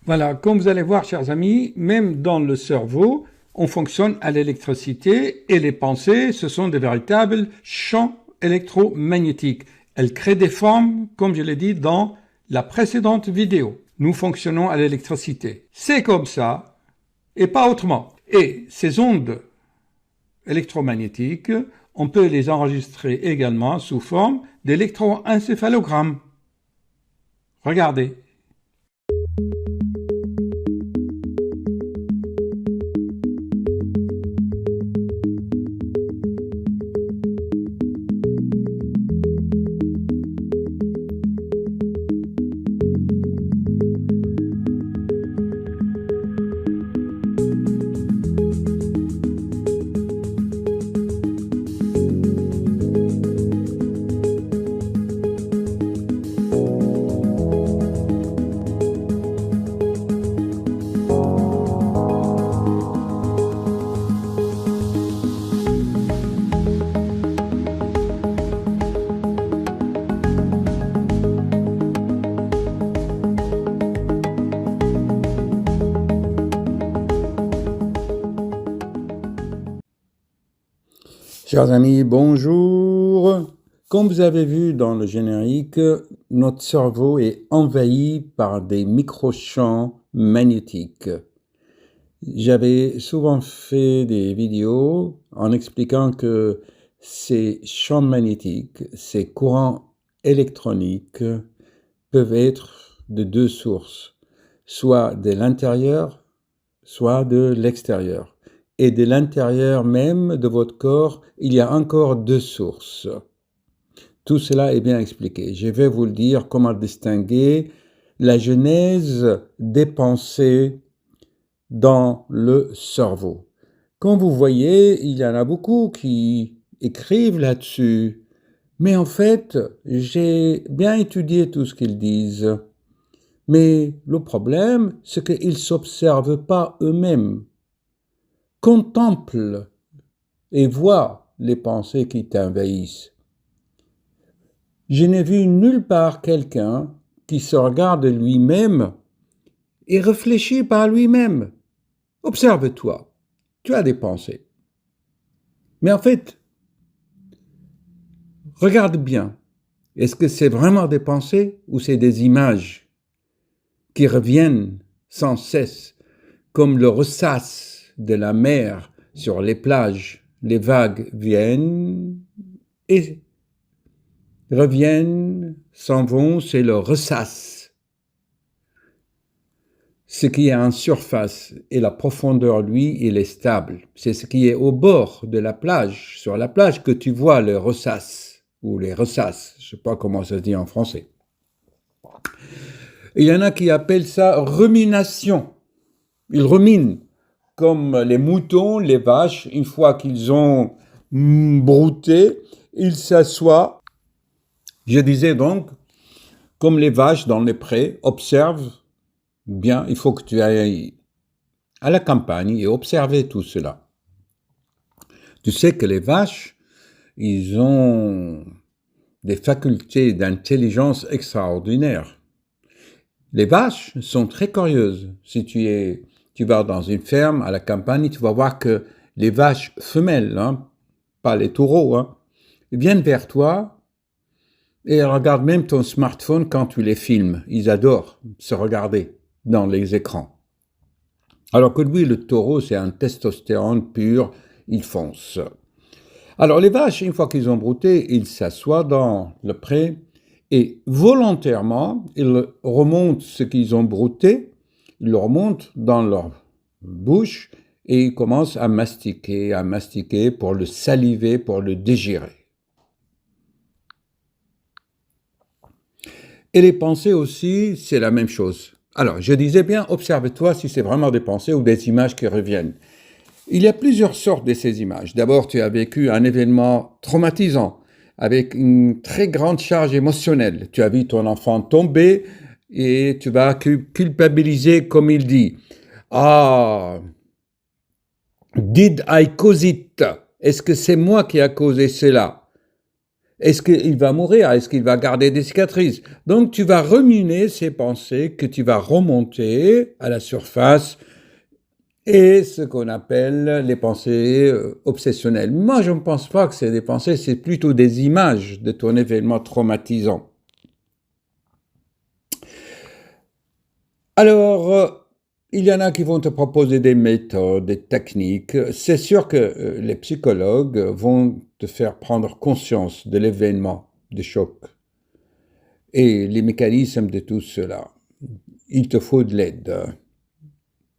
Voilà, comme vous allez voir, chers amis, même dans le cerveau, on fonctionne à l'électricité et les pensées, ce sont de véritables champs électromagnétiques. Elles créent des formes, comme je l'ai dit dans la précédente vidéo. Nous fonctionnons à l'électricité. C'est comme ça et pas autrement. Et ces ondes électromagnétiques, on peut les enregistrer également sous forme d'électroencéphalogrammes. Regardez. Chers amis, bonjour. Comme vous avez vu dans le générique, notre cerveau est envahi par des microchamps magnétiques. J'avais souvent fait des vidéos en expliquant que ces champs magnétiques, ces courants électroniques peuvent être de deux sources, soit de l'intérieur, soit de l'extérieur. Et de l'intérieur même de votre corps, il y a encore deux sources. Tout cela est bien expliqué. Je vais vous le dire comment distinguer la genèse des pensées dans le cerveau. Comme vous voyez, il y en a beaucoup qui écrivent là-dessus. Mais en fait, j'ai bien étudié tout ce qu'ils disent. Mais le problème, c'est qu'ils ne s'observent pas eux-mêmes. Contemple et vois les pensées qui t'envahissent. Je n'ai vu nulle part quelqu'un qui se regarde lui-même et réfléchit par lui-même. Observe-toi, tu as des pensées. Mais en fait, regarde bien. Est-ce que c'est vraiment des pensées ou c'est des images qui reviennent sans cesse, comme le ressasse de la mer sur les plages? Les vagues viennent et reviennent, s'en vont, c'est le ressasse. Ce qui est en surface et la profondeur, lui, il est stable. C'est ce qui est au bord de la plage, sur la plage, que tu vois le ressasse, ou les ressasses, je ne sais pas comment ça se dit en français. Il y en a qui appellent ça rumination. Ils ruminent, comme les moutons, les vaches, une fois qu'ils ont brouté, ils s'assoient. Je disais donc, comme les vaches dans les prés, observe bien, il faut que tu ailles à la campagne et observer tout cela. Tu sais que les vaches, ils ont des facultés d'intelligence extraordinaires. Les vaches sont très curieuses. Si tu vas dans une ferme à la campagne, tu vas voir que les vaches femelles, pas les taureaux, ils viennent vers toi et elles regardent même ton smartphone quand tu les filmes. Ils adorent se regarder dans les écrans. Alors que lui, le taureau, c'est un testostérone pur, il fonce. Alors les vaches, une fois qu'ils ont brouté, ils s'assoient dans le pré et volontairement, ils remontent ce qu'ils ont brouté, ils le remontent dans leur bouche et ils commencent à mastiquer pour le saliver, pour le digérer. Et les pensées aussi, c'est la même chose. Alors, je disais bien, observe-toi si c'est vraiment des pensées ou des images qui reviennent. Il y a plusieurs sortes de ces images. D'abord, tu as vécu un événement traumatisant avec une très grande charge émotionnelle. Tu as vu ton enfant tomber et tu vas culpabiliser comme il dit. Ah, did I cause it? Est-ce que c'est moi qui a causé cela? Est-ce qu'il va mourir? Est-ce qu'il va garder des cicatrices? Donc tu vas ruminer ces pensées que tu vas remonter à la surface et ce qu'on appelle les pensées obsessionnelles. Moi, je ne pense pas que c'est des pensées, c'est plutôt des images de ton événement traumatisant. Alors, il y en a qui vont te proposer des méthodes, des techniques. C'est sûr que les psychologues vont te faire prendre conscience de l'événement de choc et les mécanismes de tout cela. Il te faut de l'aide.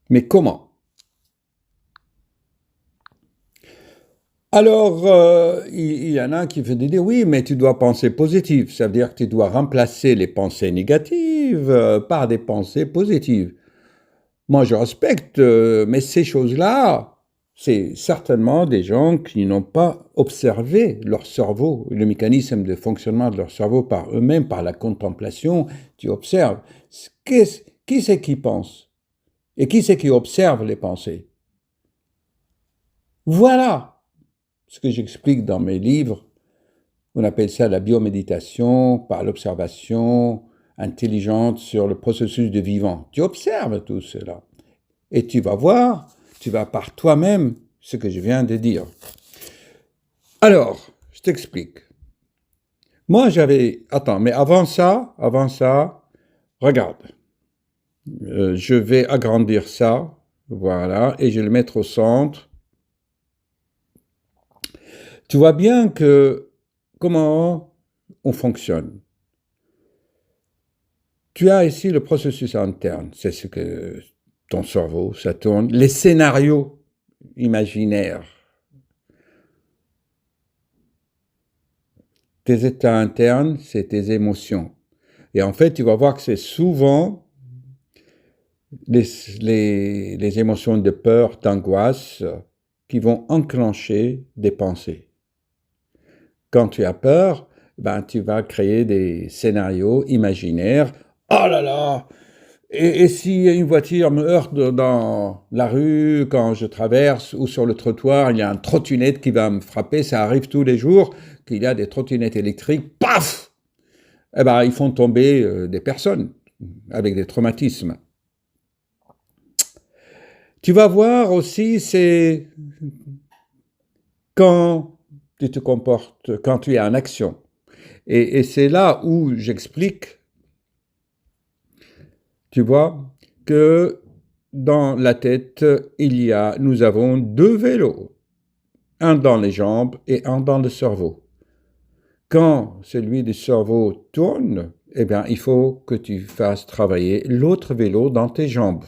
Mais comment? Alors, il y en a qui vont dire, oui, mais tu dois penser positif. Ça veut dire que tu dois remplacer les pensées négatives par des pensées positives. Moi, je respecte, mais ces choses-là, c'est certainement des gens qui n'ont pas observé leur cerveau, le mécanisme de fonctionnement de leur cerveau par eux-mêmes, par la contemplation. Tu observes. Qui c'est qui pense? Et qui c'est qui observe les pensées? Voilà ce que j'explique dans mes livres. On appelle ça la bioméditation par l'observation intelligente sur le processus de vivant. Tu observes tout cela. Et tu vas voir, tu vas par toi-même ce que je viens de dire. Alors, je t'explique. Moi, Attends, mais avant ça, regarde. Je vais agrandir ça, voilà, et je vais le mettre au centre. Tu vois bien comment on fonctionne. Tu as ici le processus interne, c'est ce que ton cerveau, ça tourne, les scénarios imaginaires. Tes états internes, c'est tes émotions. Et en fait, tu vas voir que c'est souvent les émotions de peur, d'angoisse, qui vont enclencher des pensées. Quand tu as peur, ben, tu vas créer des scénarios imaginaires. Oh là là! Et si une voiture me heurte dans la rue quand je traverse ou sur le trottoir, il y a un trottinette qui va me frapper, ça arrive tous les jours qu'il y a des trottinettes électriques, paf! Eh ben, ils font tomber des personnes avec des traumatismes. Tu vas voir aussi, c'est quand tu te comportes, quand tu es en action. Et c'est là où j'explique, tu vois, que dans la tête, nous avons deux vélos, un dans les jambes et un dans le cerveau. Quand celui du cerveau tourne, eh bien, il faut que tu fasses travailler l'autre vélo dans tes jambes.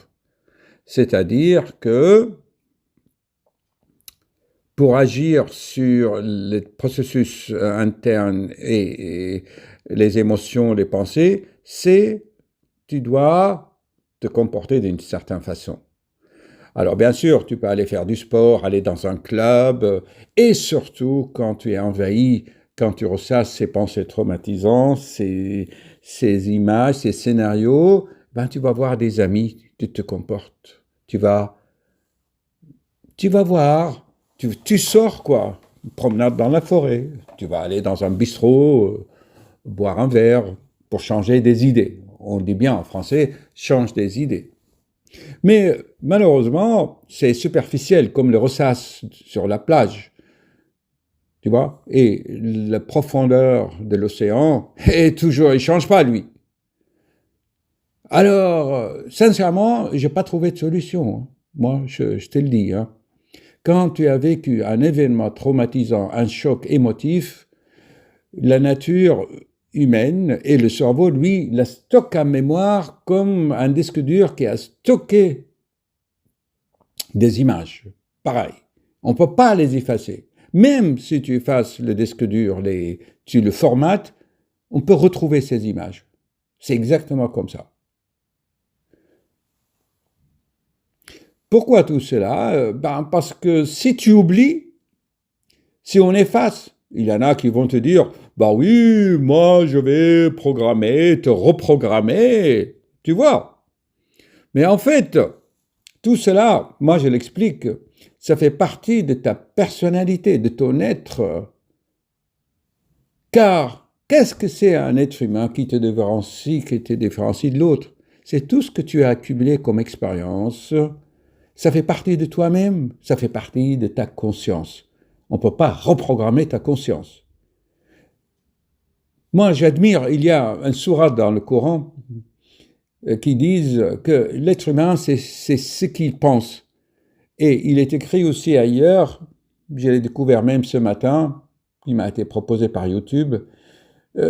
C'est-à-dire que pour agir sur les processus internes et les émotions, les pensées, tu dois te comporter d'une certaine façon. Alors bien sûr, tu peux aller faire du sport, aller dans un club, et surtout quand tu es envahi, quand tu ressasses ces pensées traumatisantes, ces images, ces scénarios, ben tu vas voir des amis, tu te comportes, tu vas voir, tu sors quoi, une promenade dans la forêt, tu vas aller dans un bistrot, boire un verre pour changer des idées. On dit bien en français, change des idées. Mais malheureusement, c'est superficiel, comme le ressasse sur la plage. Tu vois? Et la profondeur de l'océan est toujours, il ne change pas, lui. Alors, sincèrement, je n'ai pas trouvé de solution. Hein. Moi, je te le dis. Hein. Quand tu as vécu un événement traumatisant, un choc émotif, la nature humaine et le cerveau, lui, la stocke en mémoire comme un disque dur qui a stocké des images. Pareil. On ne peut pas les effacer. Même si tu effaces le disque dur, tu le formates, on peut retrouver ces images. C'est exactement comme ça. Pourquoi tout cela? Parce que si tu oublies, si on efface, il y en a qui vont te dire, bah oui, moi je vais programmer, te reprogrammer, tu vois. Mais en fait, tout cela, moi je l'explique, ça fait partie de ta personnalité, de ton être. Car qu'est-ce que c'est un être humain qui te différencie de l'autre? C'est tout ce que tu as accumulé comme expérience. Ça fait partie de toi-même, ça fait partie de ta conscience. On ne peut pas reprogrammer ta conscience. Moi, j'admire, il y a un sourate dans le Coran qui dit que l'être humain, c'est ce qu'il pense. Et il est écrit aussi ailleurs, je l'ai découvert même ce matin, il m'a été proposé par YouTube,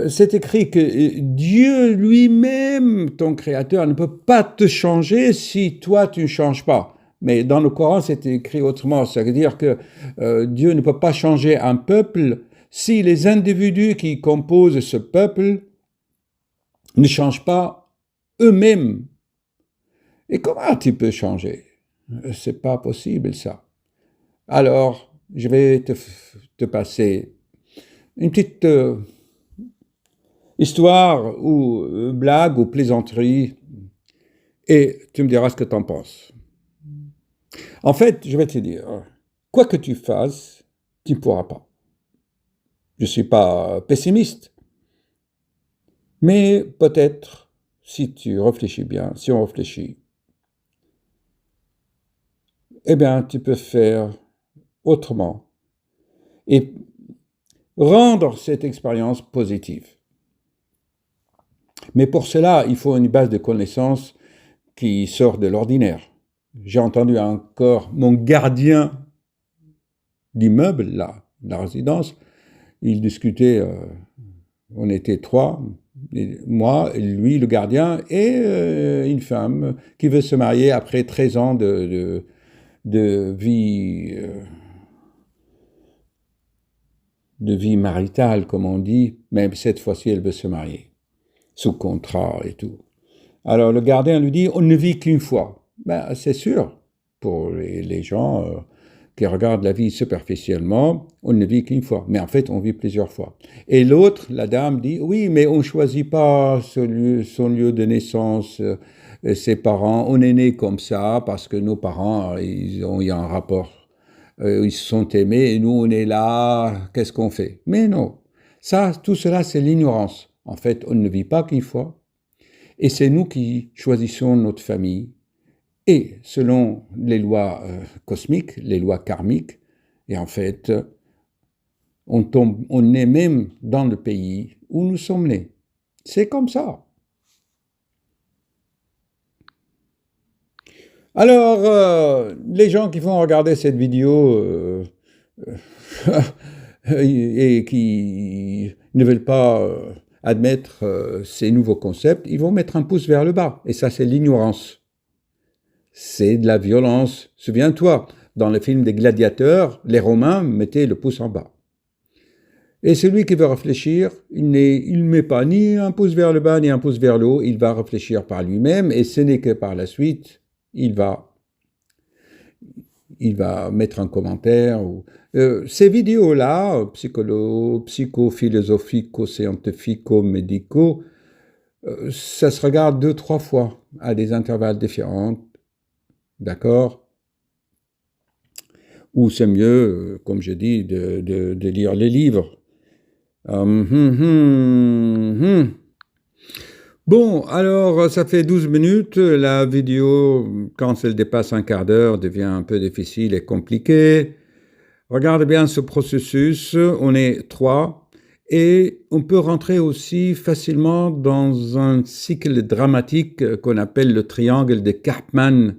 c'est écrit que Dieu lui-même, ton créateur, ne peut pas te changer si toi tu ne changes pas. Mais dans le Coran, c'est écrit autrement. Ça veut dire que Dieu ne peut pas changer un peuple si les individus qui composent ce peuple ne changent pas eux-mêmes. Et comment tu peux changer? C'est pas possible, ça. Alors, je vais te passer une petite histoire ou blague ou plaisanterie et tu me diras ce que tu en penses. En fait, je vais te dire, quoi que tu fasses, tu ne pourras pas. Je ne suis pas pessimiste, mais peut-être, si tu réfléchis bien, si on réfléchit, eh bien, tu peux faire autrement et rendre cette expérience positive. Mais pour cela, il faut une base de connaissances qui sort de l'ordinaire. J'ai entendu encore mon gardien d'immeuble, là, de la résidence, il discutait, on était 3, moi, lui, le gardien, et une femme qui veut se marier après 13 ans de vie maritale, comme on dit, mais cette fois-ci, elle veut se marier, sous contrat et tout. Alors le gardien lui dit, on ne vit qu'une fois. Ben, c'est sûr, pour les gens qui regardent la vie superficiellement, on ne vit qu'une fois. Mais en fait, on vit plusieurs fois. Et l'autre, la dame, dit, oui, mais on ne choisit pas son lieu de naissance, ses parents. On est né comme ça parce que nos parents, il y a un rapport. Ils se sont aimés et nous, on est là, qu'est-ce qu'on fait? Mais non, ça, tout cela, c'est l'ignorance. En fait, on ne vit pas qu'une fois. Et c'est nous qui choisissons notre famille. Et selon les lois cosmiques, les lois karmiques, et en fait, on est même dans le pays où nous sommes nés. C'est comme ça. Alors, les gens qui vont regarder cette vidéo et qui ne veulent pas admettre ces nouveaux concepts, ils vont mettre un pouce vers le bas. Et ça, c'est l'ignorance. C'est de la violence. Souviens-toi, dans le film des gladiateurs, les Romains mettaient le pouce en bas. Et celui qui veut réfléchir, il ne met pas ni un pouce vers le bas, ni un pouce vers le haut, il va réfléchir par lui-même, et ce n'est que par la suite, il va mettre un commentaire. Ces vidéos-là, psycho-philosophico-scientifico-médicaux, ça se regarde 2-3 fois à des intervalles différents. D'accord? Ou c'est mieux, comme je dis, de lire les livres. Bon, alors, ça fait 12 minutes. La vidéo, quand elle dépasse un quart d'heure, devient un peu difficile et compliquée. Regarde bien ce processus. On est 3. Et on peut rentrer aussi facilement dans un cycle dramatique qu'on appelle le triangle de Karpman.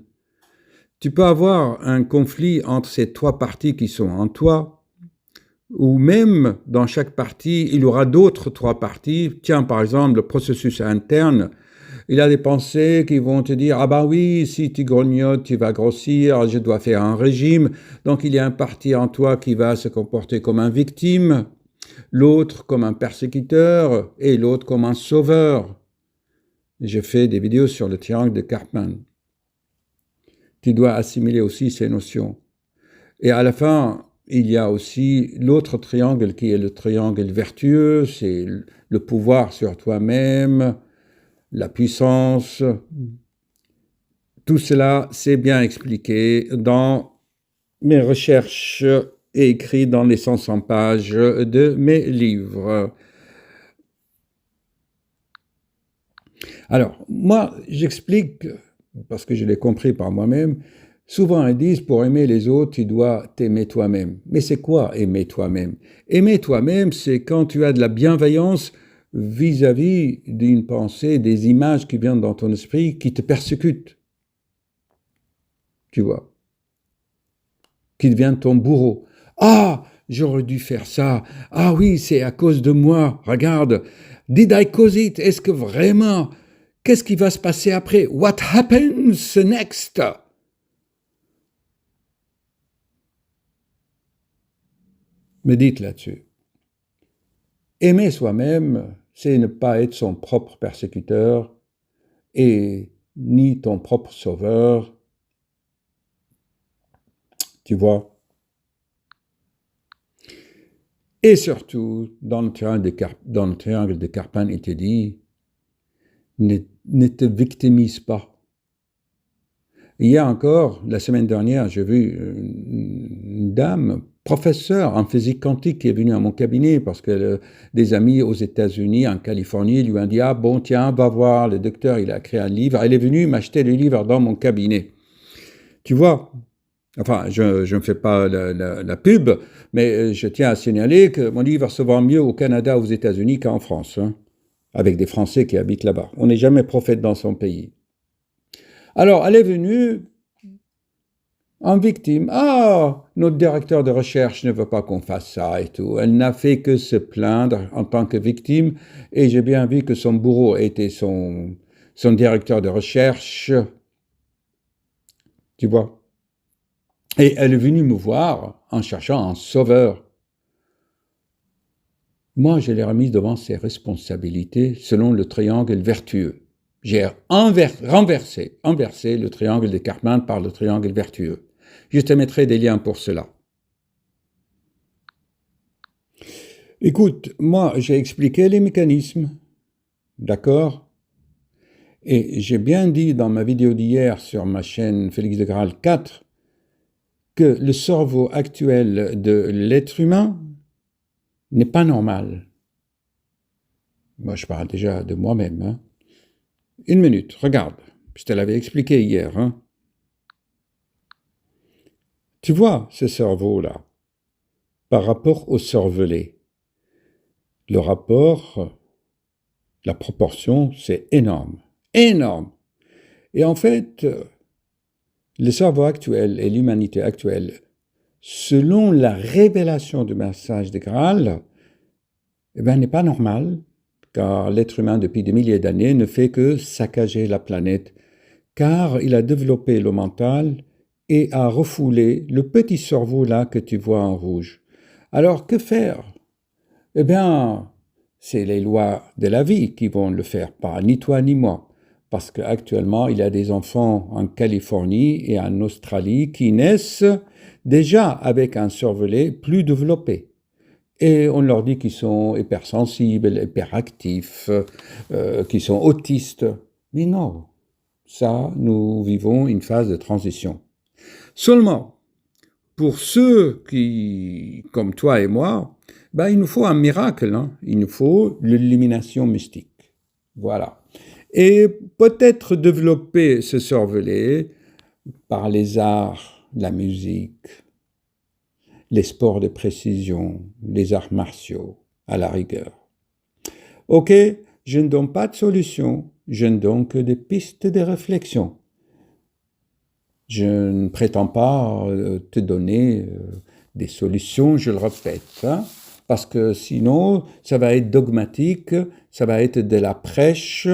Tu peux avoir un conflit entre ces 3 parties qui sont en toi, ou même dans chaque partie, il y aura d'autres 3 parties. Tiens, par exemple, le processus interne, il y a des pensées qui vont te dire « Ah bah oui, si tu grognotes, tu vas grossir, je dois faire un régime. » Donc il y a une partie en toi qui va se comporter comme un victime, l'autre comme un persécuteur et l'autre comme un sauveur. J'ai fait des vidéos sur le triangle de Karpman. Tu dois assimiler aussi ces notions. Et à la fin, il y a aussi l'autre triangle qui est le triangle vertueux, c'est le pouvoir sur toi-même, la puissance. Tout cela, c'est bien expliqué dans mes recherches et écrit dans les 100 pages de mes livres. Alors, moi, j'explique, parce que je l'ai compris par moi-même, souvent ils disent, pour aimer les autres, tu dois t'aimer toi-même. Mais c'est quoi aimer toi-même? Aimer toi-même, c'est quand tu as de la bienveillance vis-à-vis d'une pensée, des images qui viennent dans ton esprit, qui te persécutent, tu vois, qui deviennent ton bourreau. Ah, j'aurais dû faire ça. Ah oui, c'est à cause de moi. Regarde, did I cause it? Est-ce que vraiment, qu'est-ce qui va se passer après? What happens next? Médite là-dessus. Aimer soi-même, c'est ne pas être son propre persécuteur et ni ton propre sauveur, tu vois. Et surtout, dans le triangle de Carpan, il te dit, ne te victimise pas. Hier encore, la semaine dernière, j'ai vu une dame, professeure en physique quantique, qui est venue à mon cabinet parce que des amis aux États-Unis, en Californie, lui ont dit « Ah bon, tiens, va voir, le docteur, il a créé un livre. » Elle est venue m'acheter le livre dans mon cabinet. Tu vois, enfin, je ne fais pas la pub, mais je tiens à signaler que mon livre se vend mieux au Canada, aux États-Unis qu'en France, hein, avec des Français qui habitent là-bas. On n'est jamais prophète dans son pays. Alors, elle est venue en victime. Ah, notre directeur de recherche ne veut pas qu'on fasse ça et tout. Elle n'a fait que se plaindre en tant que victime et j'ai bien vu que son bourreau était son directeur de recherche. Tu vois? Et elle est venue me voir en cherchant un sauveur. Moi, je l'ai remise devant ses responsabilités selon le triangle vertueux. J'ai renversé le triangle de Karpman par le triangle vertueux. Je te mettrai des liens pour cela. Écoute, moi, j'ai expliqué les mécanismes, d'accord? Et j'ai bien dit dans ma vidéo d'hier sur ma chaîne Félix de Graal 4 que le cerveau actuel de l'être humain n'est pas normal. Moi, je parle déjà de moi-même. Hein. Une minute, regarde. Je te l'avais expliqué hier. Hein. Tu vois ce cerveau-là, par rapport au cervelet. Le rapport, la proportion, c'est énorme. Énorme. Et en fait, le cerveau actuel et l'humanité actuelle, selon la révélation du message de Graal, n'est pas normal, car l'être humain, depuis des milliers d'années, ne fait que saccager la planète, car il a développé le mental et a refoulé le petit cerveau là que tu vois en rouge. Alors, que faire? Eh bien, c'est les lois de la vie qui vont le faire, pas ni toi ni moi. Parce qu'actuellement, il y a des enfants en Californie et en Australie qui naissent déjà avec un cervelet plus développé. Et on leur dit qu'ils sont hypersensibles, hyperactifs, qu'ils sont autistes. Mais non, ça, nous vivons une phase de transition. Seulement, pour ceux qui, comme toi et moi, il nous faut un miracle, hein. Il nous faut l'illumination mystique. Voilà. Et peut-être développer ce cervelet par les arts, la musique, les sports de précision, les arts martiaux, à la rigueur. Ok, je ne donne pas de solution, je ne donne que des pistes de réflexion. Je ne prétends pas te donner des solutions, je le répète, hein, parce que sinon, ça va être dogmatique, ça va être de la prêche,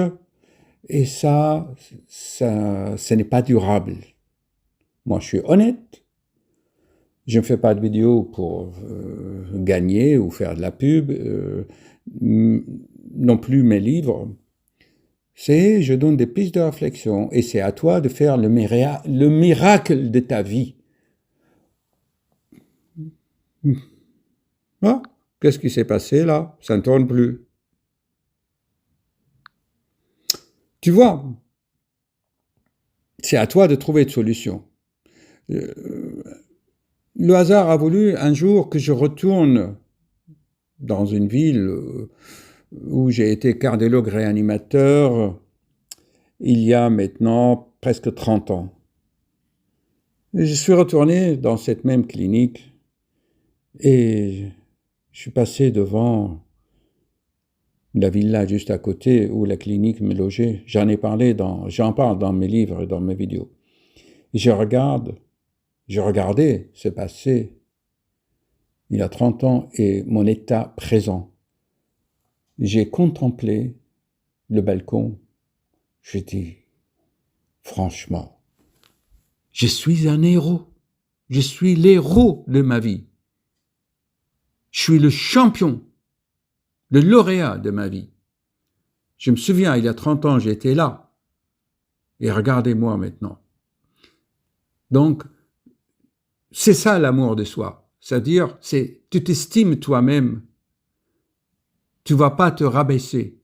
et ça ce n'est pas durable. Moi, je suis honnête. Je ne fais pas de vidéo pour gagner ou faire de la pub, non plus mes livres. Je donne des pistes de réflexion et c'est à toi de faire le miracle de ta vie. Ah, qu'est-ce qui s'est passé là? Ça ne tourne plus. Tu vois, c'est à toi de trouver une solution. Le hasard a voulu un jour que je retourne dans une ville où j'ai été cardiologue réanimateur il y a maintenant presque 30 ans. Je suis retourné dans cette même clinique et je suis passé devant la villa juste à côté où la clinique me logeait. J'en parle dans mes livres et dans mes vidéos. Et je regardais ce passé il y a 30 ans et mon état présent. J'ai contemplé le balcon. Je dis, franchement, je suis un héros. Je suis l'héros de ma vie. Je suis le champion, le lauréat de ma vie. Je me souviens, il y a 30 ans, j'étais là. Et regardez-moi maintenant. Donc, c'est ça l'amour de soi. C'est-à-dire, tu t'estimes toi-même. Tu ne vas pas te rabaisser.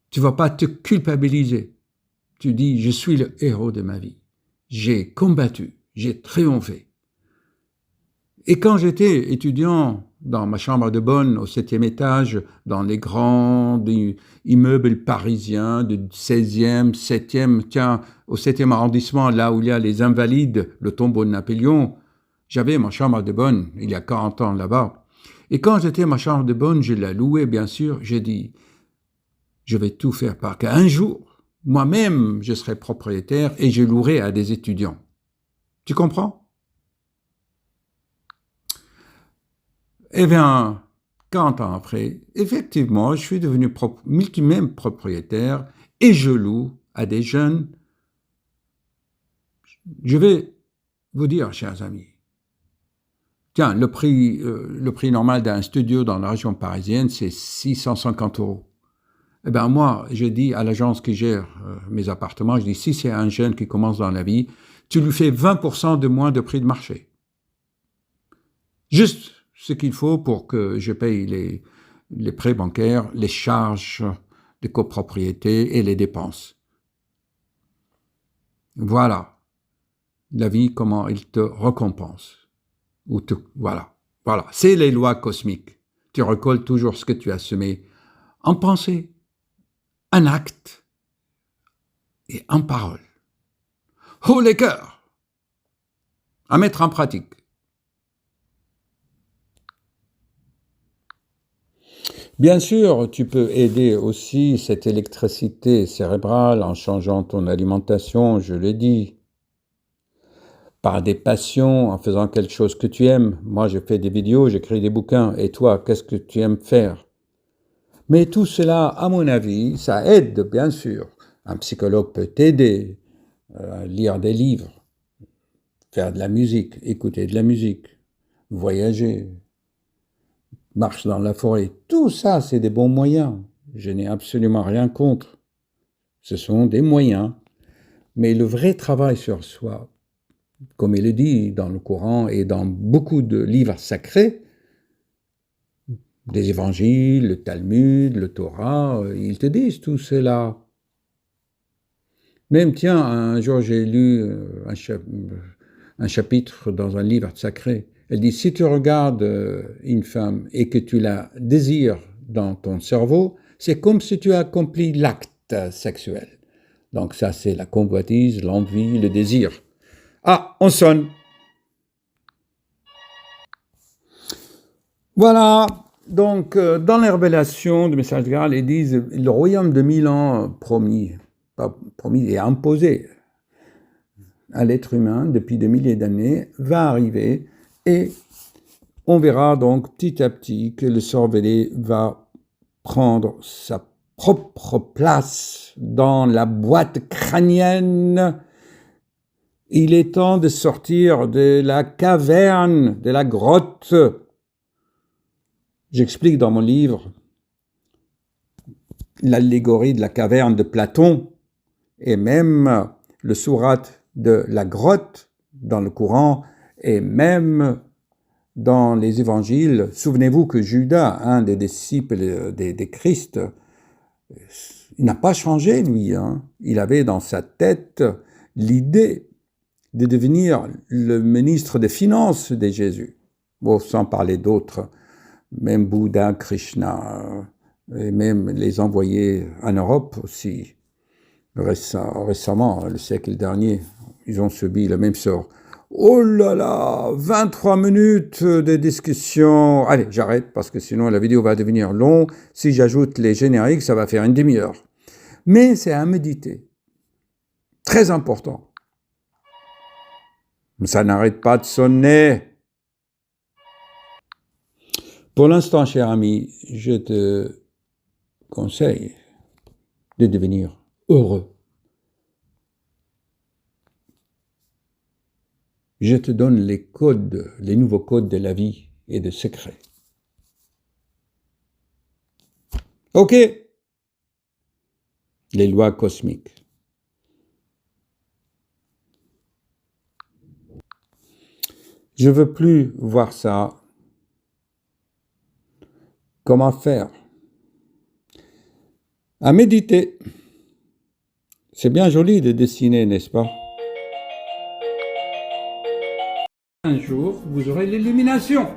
Tu ne vas pas te culpabiliser. Tu dis, je suis le héros de ma vie. J'ai combattu, j'ai triomphé. Et quand j'étais étudiant dans ma chambre de bonne au 7e étage, dans les grands immeubles parisiens du 16e, 7e, au 7e arrondissement, là où il y a les Invalides, le tombeau de Napoléon, j'avais ma chambre de bonne il y a 40 ans là-bas. Et quand j'étais ma chambre de bonne, je la louais bien sûr, j'ai dit, je vais tout faire pour qu'un jour, moi-même, je serai propriétaire et je louerai à des étudiants. Tu comprends ? Eh bien, 40 ans après, effectivement, je suis devenu même propriétaire et je loue à des jeunes. Je vais vous dire, chers amis, tiens, le prix normal d'un studio dans la région parisienne, c'est 650 €. Eh bien, moi, je dis à l'agence qui gère mes appartements, je dis, si c'est un jeune qui commence dans la vie, tu lui fais 20% de moins de prix de marché. Juste ce qu'il faut pour que je paye les prêts bancaires, les charges de copropriété et les dépenses. Voilà la vie, comment il te récompense. Voilà, c'est les lois cosmiques. Tu récoltes toujours ce que tu as semé en pensée, en acte et en parole. Haut les cœurs à mettre en pratique. Bien sûr, tu peux aider aussi cette électricité cérébrale en changeant ton alimentation, je l'ai dit, par des passions, en faisant quelque chose que tu aimes. Moi, je fais des vidéos, j'écris des bouquins. Et toi, qu'est-ce que tu aimes faire ? Mais tout cela, à mon avis, ça aide, bien sûr. Un psychologue peut t'aider à lire des livres, faire de la musique, écouter de la musique, voyager, marche dans la forêt. Tout ça, c'est des bons moyens. Je n'ai absolument rien contre. Ce sont des moyens. Mais le vrai travail sur soi, comme il le dit dans le Coran et dans beaucoup de livres sacrés, des évangiles, le Talmud, le Torah, ils te disent tout cela. Même, tiens, un jour j'ai lu un chapitre dans un livre sacré. Elle dit, si tu regardes une femme et que tu la désires dans ton cerveau, c'est comme si tu accomplis l'acte sexuel. Donc ça, c'est la convoitise, l'envie, le désir. Ah, on sonne. Voilà. Donc, dans les révélations du message de Graal, ils disent le royaume de 1000 ans promis et imposé à l'être humain depuis des milliers d'années va arriver et on verra donc petit à petit que le cervelet va prendre sa propre place dans la boîte crânienne. Il est temps de sortir de la caverne, de la grotte. J'explique dans mon livre l'allégorie de la caverne de Platon et même le sourate de la grotte dans le Coran et même dans les évangiles. Souvenez-vous que Judas, un des disciples des Christ, il n'a pas changé lui. Il avait dans sa tête l'idée de devenir le ministre des Finances de Jésus. Bon, sans parler d'autres, même Bouddha, Krishna, et même les envoyés en Europe aussi. Récemment, le siècle dernier, ils ont subi le même sort. Oh là là, 23 minutes de discussion. Allez, j'arrête parce que sinon la vidéo va devenir longue. Si j'ajoute les génériques, ça va faire une demi-heure. Mais c'est à méditer. Très important. Ça n'arrête pas de sonner. Pour l'instant, cher ami, je te conseille de devenir heureux. Je te donne les codes, les nouveaux codes de la vie et de secrets. Ok, les lois cosmiques. Je veux plus voir ça comme affaire. À méditer. C'est bien joli de dessiner, n'est-ce pas? Un jour, vous aurez l'illumination.